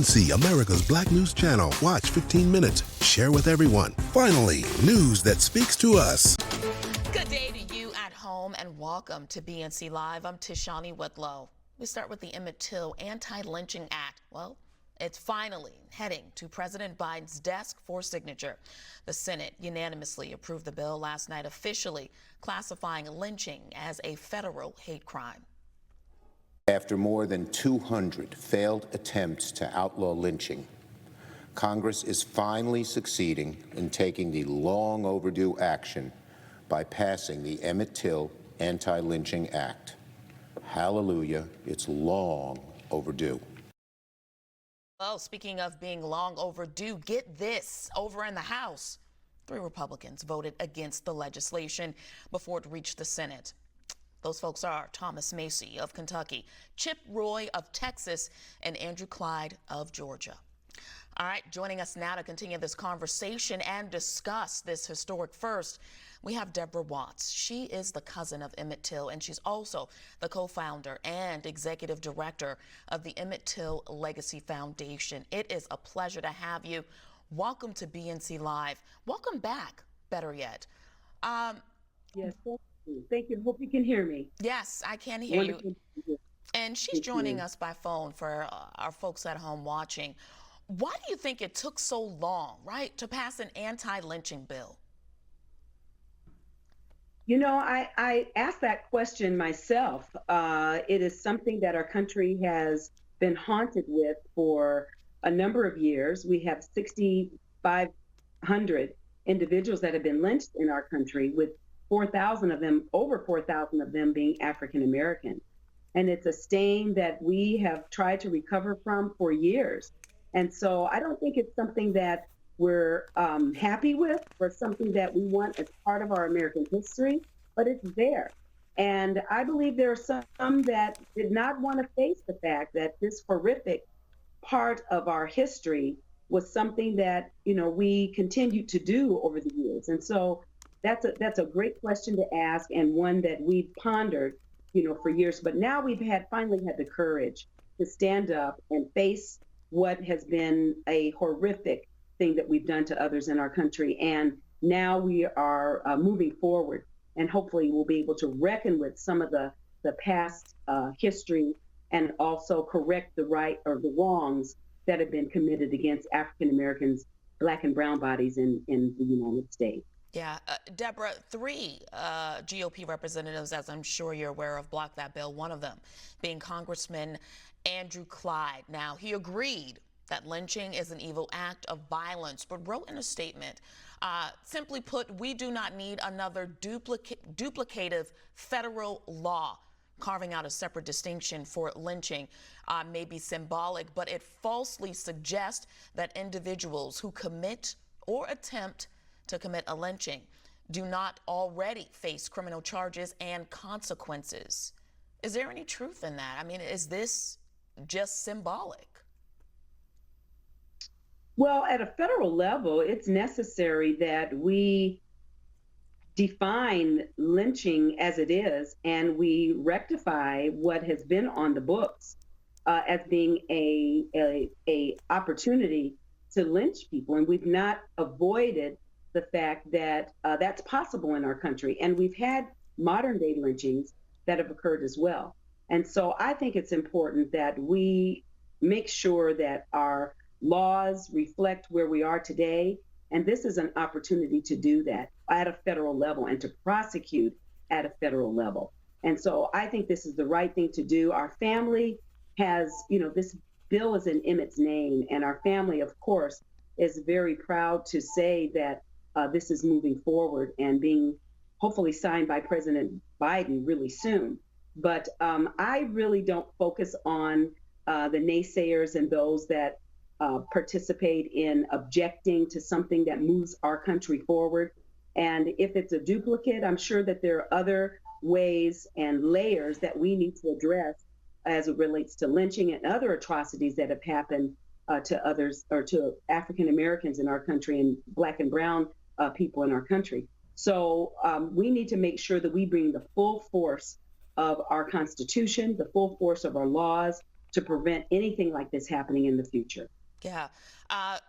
BNC, America's Black News Channel. Watch 15 minutes. Share with everyone. Finally, news that speaks to us. Good day to you at home and welcome to BNC Live. I'm Tishani Whitlow. We start with the Emmett Till Antilynching Act. Well, it's finally heading to President Biden's desk for signature. The Senate unanimously approved the bill last night, officially classifying lynching as a federal hate crime. After more than 200 failed attempts to outlaw lynching, Congress is finally succeeding in taking the long overdue action by passing the Emmett Till Antilynching Act. Hallelujah, it's long overdue. Well, speaking of being long overdue, get this, over in the House, 3 Republicans voted against the legislation before it reached the Senate. Those folks are Thomas Macy of Kentucky, Chip Roy of Texas, and Andrew Clyde of Georgia. All right, joining us now to continue this conversation and discuss this historic first, we have Deborah Watts. She is the cousin of Emmett Till, and she's also the co-founder and executive director of the Emmett Till Legacy Foundation. It is a pleasure to have you. Welcome to BNC Live. Welcome back, better yet. Yes, thank you. Hope you can hear me. Yes, I can hear you. And she's joining us by phone for our folks at home watching. Why do you think it took so long, right, to pass an anti-lynching bill? You know, I asked that question myself. It is something that our country has been haunted with for a number of years. We have 6,500 individuals that have been lynched in our country, with 4,000 of them, over 4,000 of them being African American. And it's a stain that we have tried to recover from for years. And so I don't think it's something that we're happy with or something that we want as part of our American history, but it's there. And I believe there are some that did not want to face the fact that this horrific part of our history was something that, you know, we continued to do over the years. And so that's a great question to ask, and one that we've pondered, you know, for years. But now we've finally had the courage to stand up and face what has been a horrific thing that we've done to others in our country. And now we are moving forward, and hopefully we'll be able to reckon with some of the past history and also correct the wrongs that have been committed against African Americans, Black and brown bodies in the United States. Yeah, Deborah, 3 GOP representatives, as I'm sure you're aware of, blocked that bill, one of them being Congressman Andrew Clyde. Now, he agreed that lynching is an evil act of violence, but wrote in a statement, simply put, we do not need another duplicative federal law. Carving out a separate distinction for lynching may be symbolic, but it falsely suggests that individuals who commit or attempt to commit a lynching do not already face criminal charges and consequences. Is there any truth in that? I mean, is this just symbolic? Well, at a federal level, it's necessary that we define lynching as it is, and we rectify what has been on the books as being a opportunity to lynch people. And we've not avoided the fact that that's possible in our country. And we've had modern day lynchings that have occurred as well. And so I think it's important that we make sure that our laws reflect where we are today. And this is an opportunity to do that at a federal level and to prosecute at a federal level. And so I think this is the right thing to do. Our family has, you know, this bill is in Emmett's name, and our family, of course, is very proud to say that this is moving forward and being hopefully signed by President Biden really soon. But I really don't focus on the naysayers and those that participate in objecting to something that moves our country forward. And if it's a duplicate, I'm sure that there are other ways and layers that we need to address as it relates to lynching and other atrocities that have happened to others, or to African Americans in our country and Black and brown people in our country. So we need to make sure that we bring the full force of our Constitution, the full force of our laws to prevent anything like this happening in the future. Yeah. Uh,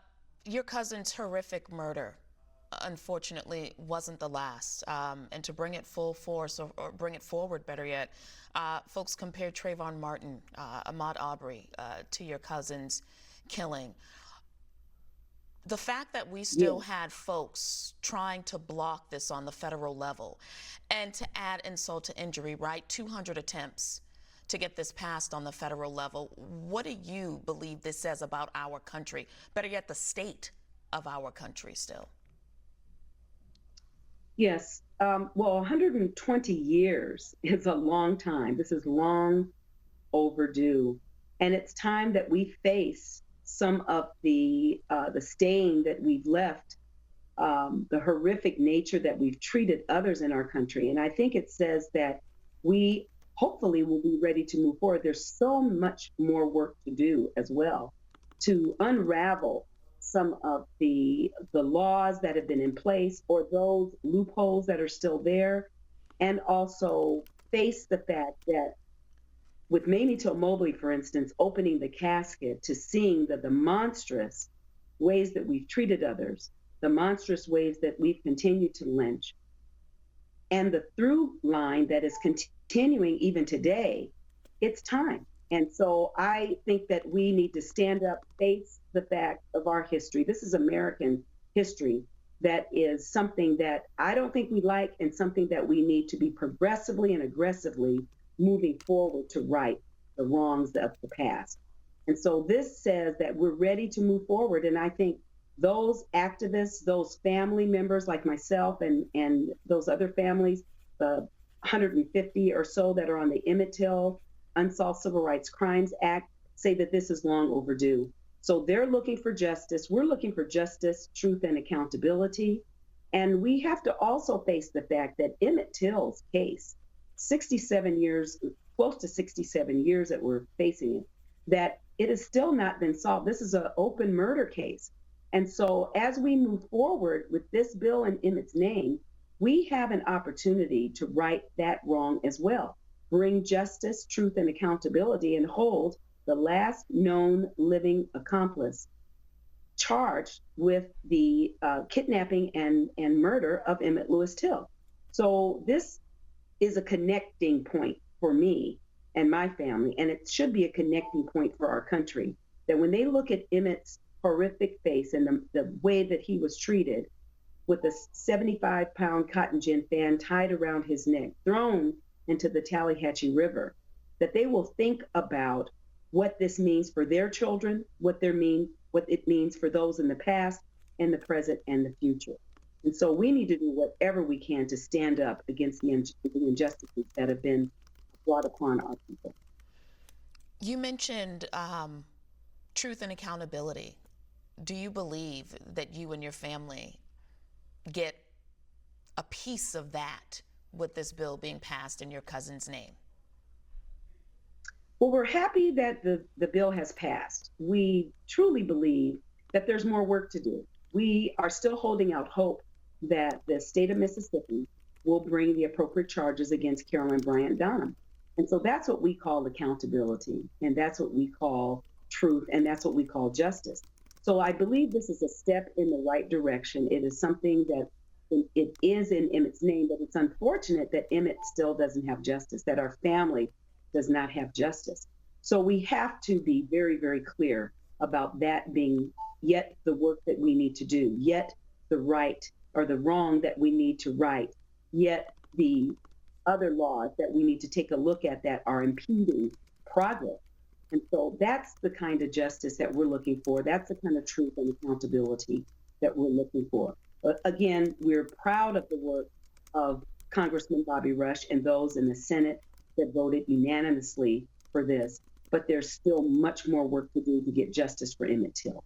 your cousin's horrific murder, unfortunately, wasn't the last. And to bring it full force, or bring it forward, better yet, folks compared Trayvon Martin, Ahmaud Arbery, to your cousin's killing. The fact that we still had folks trying to block this on the federal level, and to add insult to injury, right? 200 attempts to get this passed on the federal level. What do you believe this says about our country? Better yet, the state of our country still. Yes. Well, 120 years is a long time. This is long overdue. And it's time that we face some of the stain that we've left, the horrific nature that we've treated others in our country. And I think it says that we hopefully will be ready to move forward. There's so much more work to do as well to unravel some of the laws that have been in place, or those loopholes that are still there, and also face the fact that with Mamie Till Mobley, for instance, opening the casket to seeing that the monstrous ways that we've treated others, the monstrous ways that we've continued to lynch, and the through line that is continuing even today, it's time. And so I think that we need to stand up, face the fact of our history. This is American history that is something that I don't think we like, and something that we need to be progressively and aggressively moving forward to right the wrongs of the past. And so this says that we're ready to move forward. And I think those activists, those family members like myself, and those other families, the 150 or so that are on the Emmett Till Unsolved Civil Rights Crimes Act, say that this is long overdue. So they're looking for justice. We're looking for justice, truth, and accountability. And we have to also face the fact that Emmett Till's case, 67 years, close to 67 years that we're facing it, that it has still not been solved. This is an open murder case. And so as we move forward with this bill in Emmett's name, we have an opportunity to right that wrong as well, bring justice, truth, and accountability, and hold the last known living accomplice charged with the kidnapping and murder of Emmett Lewis Till. So this is a connecting point for me and my family, and it should be a connecting point for our country, that when they look at Emmett's horrific face and the way that he was treated, with a 75-pound cotton gin fan tied around his neck, thrown into the Tallahatchie River, that they will think about what this means for their children, what it means for those in the past and the present and the future. And so we need to do whatever we can to stand up against the injustices that have been brought upon our people. You mentioned truth and accountability. Do you believe that you and your family get a piece of that with this bill being passed in your cousin's name? Well, we're happy that the bill has passed. We truly believe that there's more work to do. We are still holding out hope that the state of Mississippi will bring the appropriate charges against Carolyn Bryant Donham. And so that's what we call accountability, and that's what we call truth, and that's what we call justice. So I believe this is a step in the right direction. It is something that it is in Emmett's name, but it's unfortunate that Emmett still doesn't have justice, that our family does not have justice. So we have to be very, very clear about that being yet the work that we need to do, yet the right or the wrong that we need to right, yet the other laws that we need to take a look at that are impeding progress. And so that's the kind of justice that we're looking for. That's the kind of truth and accountability that we're looking for. But again, we're proud of the work of Congressman Bobby Rush and those in the Senate that voted unanimously for this. But there's still much more work to do to get justice for Emmett Till.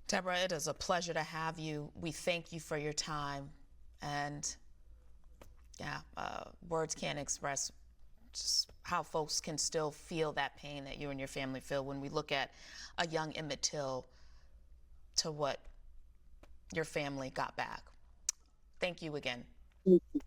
Deborah, it is a pleasure to have you. We thank you for your time. And words can't express just how folks can still feel that pain that you and your family feel when we look at a young Emmett Till to what your family got back. Thank you again. Thank you.